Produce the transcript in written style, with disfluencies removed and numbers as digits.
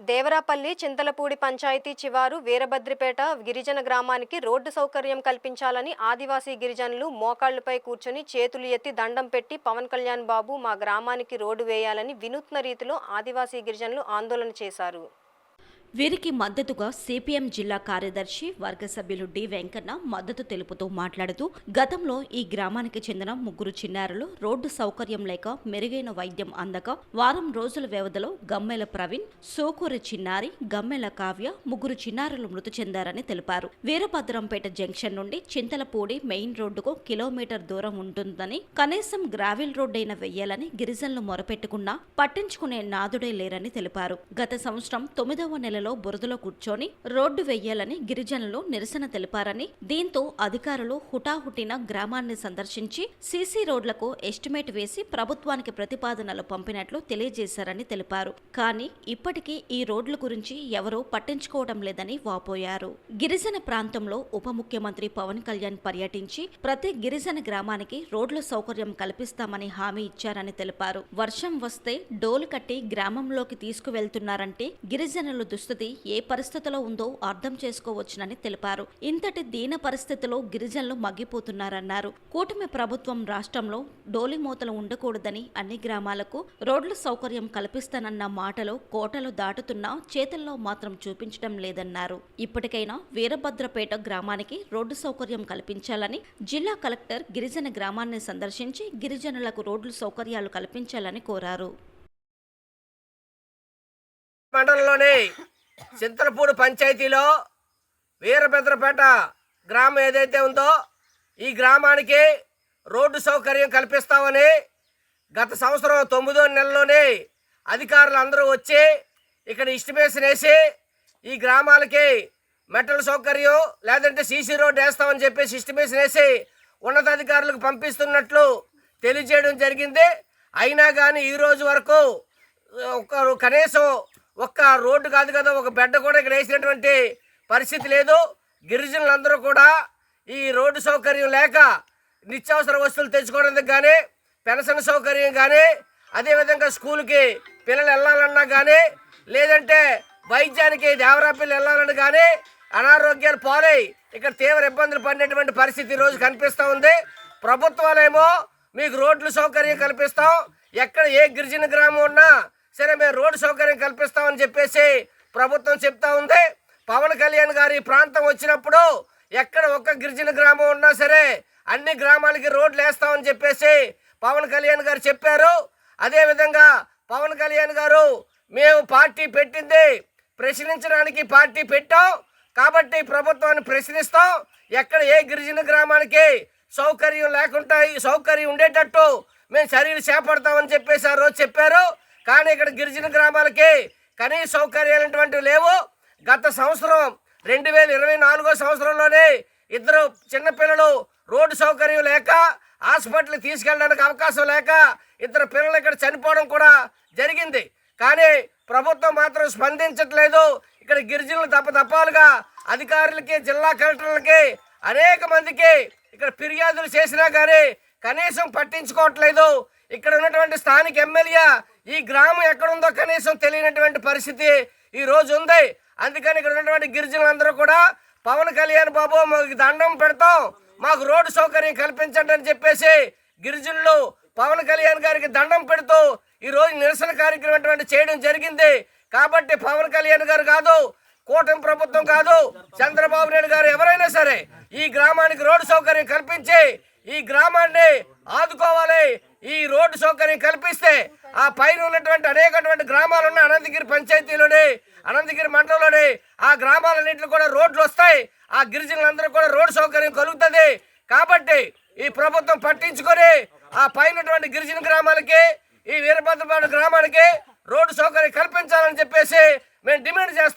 దేవరాపల్లి చింతలపూడి పంచాయతీ చివారు వీరభద్రిపేట గిరిజన గ్రామానికి రోడ్డు సౌకర్యం కల్పించాలని ఆదివాసీ గిరిజనులు మోకాళ్లపై కూర్చొని చేతులు ఎత్తి దండం పెట్టి పవన్ కళ్యాణ్ బాబు మా గ్రామానికి రోడ్డు వేయాలని వినూత్న రీతిలో ఆదివాసీ గిరిజనులు ఆందోళన చేశారు. వీరికి మద్దతుగా సిపిఎం జిల్లా కార్యదర్శి వర్గ సభ్యులు డి వెంకన్న మద్దతు తెలుపుతూ మాట్లాడుతూ గతంలో ఈ గ్రామానికి చెందిన 3 చిన్నారులు రోడ్డు సౌకర్యం లేక మెరుగైన వైద్యం అందక వారం రోజుల వ్యవధిలో గమ్మెల ప్రవీణ్, సోకూరి చిన్నారి, గమ్మెల కావ్య 3 చిన్నారులు మృతి చెందారని తెలిపారు. వీరభద్రంపేట జంక్షన్ నుండి చింతలపూడి మెయిన్ రోడ్డుకు కిలోమీటర్ దూరం ఉంటుందని, కనీసం గ్రావిల్ రోడ్డైనా వెయ్యాలని గిరిజనులు మొరపెట్టుకున్నా పట్టించుకునే నాదుడే లేరని తెలిపారు. గత సంవత్సరం 9వ నెలలో బురదలో కూర్చొని రోడ్డు వెయ్యాలని గిరిజనులు నిరసన తెలిపారని, దీంతో అధికారులు హుటాహుటిన గ్రామాన్ని సందర్శించి సీసీ రోడ్లకు ఎస్టిమేట్ వేసి ప్రభుత్వానికి ప్రతిపాదనలు పంపినట్లు తెలియజేశారని తెలిపారు. కానీ ఇప్పటికీ ఈ రోడ్ల గురించి ఎవరూ పట్టించుకోవడం లేదని వాపోయారు. గిరిజన ప్రాంతంలో ఉప ముఖ్యమంత్రి పవన్ కళ్యాణ్ పర్యటించి ప్రతి గిరిజన గ్రామానికి రోడ్ల సౌకర్యం కల్పిస్తామని హామీ ఇచ్చారని తెలిపారు. వర్షం వస్తే డోలు కట్టి గ్రామంలోకి తీసుకువెళ్తున్నారంటే గిరిజనుల దుస్థితి ఏ పరిస్థితిలో ఉందో అర్థం చేసుకోవచ్చునని తెలిపారు. ఇంతటి దీన పరిస్థితిలో గిరిజనులు మగ్గిపోతున్నారన్నారు. కూటమి ప్రభుత్వం రాష్ట్రంలో డోలిమూతలు ఉండకూడదని అన్ని గ్రామాలకు రోడ్ల సౌకర్యం కల్పిస్తానన్న మాటలు కోటలు దాటుతున్నా చేతుల్లో మాత్రం చూపించడం లేదన్నారు. ఇప్పటికైనా వీరభద్రపేట గ్రామానికి రోడ్డు సౌకర్యం కల్పించాలని జిల్లా కలెక్టర్ గిరిజన గ్రామాన్ని సందర్శించి గిరిజనులకు రోడ్ల సౌకర్యాలు కల్పించాలని కోరారు. మండలంలోని చింతలపూడి పంచాయతీలో వీరభద్రపేట గ్రామం ఏదైతే ఉందో ఈ గ్రామానికి రోడ్డు సౌకర్యం కల్పిస్తామని గత సంవత్సరం 9వ నెలలోనే అధికారులు అందరూ వచ్చి ఇక్కడ ఎస్టిమేషన్ వేసి ఈ గ్రామాలకి మెటల్ సౌకర్యం లేదంటే సీసీ రోడ్డు వేస్తామని చెప్పేసి ఎస్టిమేషన్ వేసి ఉన్నతాధికారులకు పంపిస్తున్నట్లు తెలియజేయడం జరిగింది. అయినా కానీ ఈరోజు వరకు కనీసం ఒక్క రోడ్డు కాదు కదా, ఒక బెడ్ కూడా ఇక్కడ వేసినటువంటి పరిస్థితి లేదు. గిరిజనులందరూ కూడా ఈ రోడ్డు సౌకర్యం లేక నిత్యావసర వస్తువులు తెచ్చుకోవడానికి కానీ, పెన్షన్ సౌకర్యం కానీ, అదేవిధంగా స్కూల్కి పిల్లలు వెళ్ళాలన్నా కానీ, లేదంటే వైద్యానికి దేవరాపల్లి వెళ్ళాలని కానీ అనారోగ్యాలు పాలై ఇక్కడ తీవ్ర ఇబ్బందులు పడినటువంటి పరిస్థితి ఈరోజు కనిపిస్తూ ఉంది. ప్రభుత్వాలేమో మీకు రోడ్లు సౌకర్యం కల్పిస్తాం, ఎక్కడ ఏ గిరిజన గ్రామం ఉన్నా సరే మేము రోడ్డు సౌకర్యం కల్పిస్తామని చెప్పేసి ప్రభుత్వం చెప్తా ఉంది. పవన్ కళ్యాణ్ గారు ఈ ప్రాంతం వచ్చినప్పుడు ఎక్కడ ఒక్క గిరిజన గ్రామం ఉన్నా సరే అన్ని గ్రామాలకి రోడ్లు వేస్తామని చెప్పేసి పవన్ కళ్యాణ్ గారు చెప్పారు. అదేవిధంగా పవన్ కళ్యాణ్ గారు మేము పార్టీ పెట్టింది ప్రశ్నించడానికి పార్టీ పెట్టాం కాబట్టి ప్రభుత్వాన్ని ప్రశ్నిస్తాం, ఎక్కడ ఏ గిరిజన గ్రామానికి సౌకర్యం లేకుండా సౌకర్యం ఉండేటట్టు మేము చర్యలు చేపడతామని చెప్పేసి ఆ రోజు చెప్పారు. కానీ ఇక్కడ గిరిజన గ్రామాలకి కనీస సౌకర్యాలటువంటివి లేవు. గత సంవత్సరం 2024 సంవత్సరంలోనే 2 చిన్నపిల్లలు రోడ్డు సౌకర్యం లేక హాస్పిటల్కి తీసుకెళ్ళడానికి అవకాశం లేక 2 పిల్లలు ఇక్కడ చనిపోవడం కూడా జరిగింది. కానీ ప్రభుత్వం మాత్రం స్పందించట్లేదు. ఇక్కడ గిరిజనులు తప్పతప్పాలుగా అధికారులకి, జిల్లా కలెక్టర్లకి, అనేక మందికి ఇక్కడ ఫిర్యాదులు చేసినా కానీ కనీసం పట్టించుకోవట్లేదు. ఇక్కడ ఉన్నటువంటి స్థానిక ఎమ్మెల్యే ఈ గ్రామం ఎక్కడుందో కనీసం తెలియనటువంటి పరిస్థితి ఈరోజు ఉంది. అందుకని ఇక్కడ ఉన్నటువంటి గిరిజనులందరూ కూడా పవన్ కళ్యాణ్ బాబు మాకు దండం పెడతాం, మాకు రోడ్డు సౌకర్యం కల్పించండి అని చెప్పేసి గిరిజనులు పవన్ కళ్యాణ్ గారికి దండం పెడుతూ ఈరోజు నిరసన కార్యక్రమం చేయడం జరిగింది. కాబట్టి పవన్ కళ్యాణ్ గారు కాదు, కూటమి ప్రభుత్వం కాదు, చంద్రబాబు నాయుడు గారు ఎవరైనా సరే ఈ గ్రామానికి రోడ్డు సౌకర్యం కల్పించి ఈ గ్రామాన్ని ఆదుకోవాలి. ఈ రోడ్డు సౌకర్యం కల్పిస్తే ఆ పైన ఉన్నటువంటి అనేకటువంటి గ్రామాలు ఉన్నాయి. అనంతగిరి పంచాయతీలోని, అనంతగిరి మండలంలోని ఆ గ్రామాలన్నింటిలో కూడా రోడ్లు వస్తాయి. ఆ గిరిజనులందరూ కూడా రోడ్డు సౌకర్యం కలుగుతుంది. కాబట్టి ఈ ప్రభుత్వం పట్టించుకొని ఆ పైనటువంటి గిరిజన గ్రామాలకి, ఈ వీరభద్రపేట గ్రామానికి రోడ్డు సౌకర్యం కల్పించాలని చెప్పేసి మేము డిమాండ్ చేస్తాం.